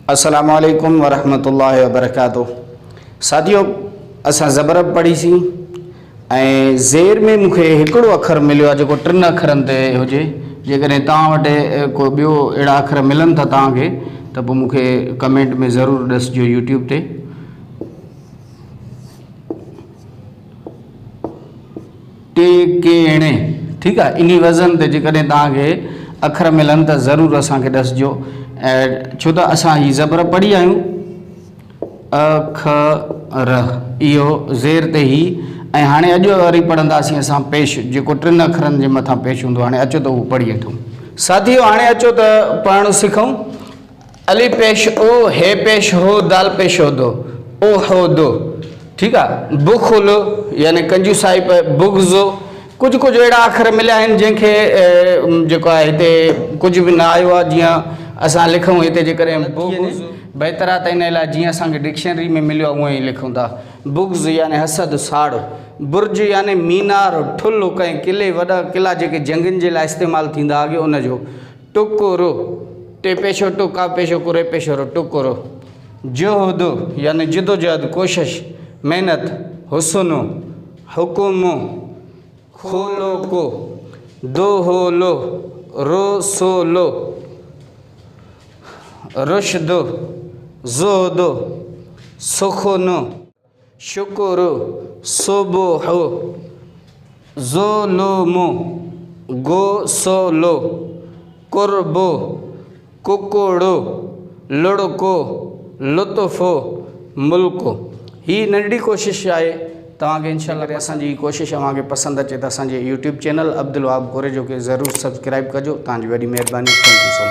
अस्सलामु अलैकुम वरहमतुल्लाहि वबरकातुहू। साथियों, असां ज़बर पढ़ी सी ऐं ज़ेर में मूंखे हिकिड़ो अखर मिलियो आहे जेको 3 अखरनि ते हुजे। जेकॾहिं तव्हां वटि को ॿियो अहिड़ा अखर मिलनि था तव्हांखे त पोइ मूंखे कमेंट में ज़रूरु ॾिसिजो यूट्यूब ते। टेकेणे, ठीकु आहे, इन वज़न ते जेकॾहिं तव्हांखे अखर मिलनि त ज़रूरु असांखे ॾिसिजो। ऐं छो त असां हीअ ज़बर पढ़ी आहियूं अखर, इहो ज़ेर ते ई। ऐं हाणे अॼु वरी पढ़ंदासीं असां पेश, जेको 3 अखरनि जे मथां पेश हूंदो। हाणे अचो त उहो पढ़ी वठूं। साथियो, हाणे अचो त पढ़णु सिखूं। अली पेश ओ, हे पेश हो, दाल पेश हो दो, ओ हो दो, ठीकु आहे। बुखुल यानी कंजूसाई पे, बुग़्ज़, कुझु अहिड़ा अखर मिलिया आहिनि जंहिंखे जेको आहे हिते कुझु बि न आयो आहे। जीअं असां लिखूं हिते जेकॾहिं बुग़्ज़, बहितर आहे त इन लाइ जीअं असांखे डिक्शनरी में मिलियो आहे उअं ई लिखूं था। बुग़्ज़ यानी हसद, साड़। बुर्ज यानी मीनार, ठुल्ह कंहिं किले, वॾा किला जेके जंगनि जे लाइ इस्तेमालु थींदा अॻे उनजो। टुकुरो, टे पेशो टु, का पेशो कुरे पेशो रो, टुकुरो। जुहद यानी जिदोजहद, कोशिश, मेहनत। हुस्न, हुकुम, खोलोको, दोहोलो, रोसोलो, रुशद, ज़ुहद, सुखन, शुक्र, सुबह, ज़ुल्म, गोसलो, कुर्बो, कुकड़ो, लुड़को, लुत्फ़ो, मुल्को। ही नंढी कोशिश आहे। तव्हांखे इंशाअल्लाह असांजी कोशिश तव्हांखे पसंदि अचे त असांजे यूट्यूब चैनल अब्दुल वहाब गोरे जो खे ज़रूरु सब्सक्राइब कजो। तव्हांजी वॾी महिरबानी। Thank you so much.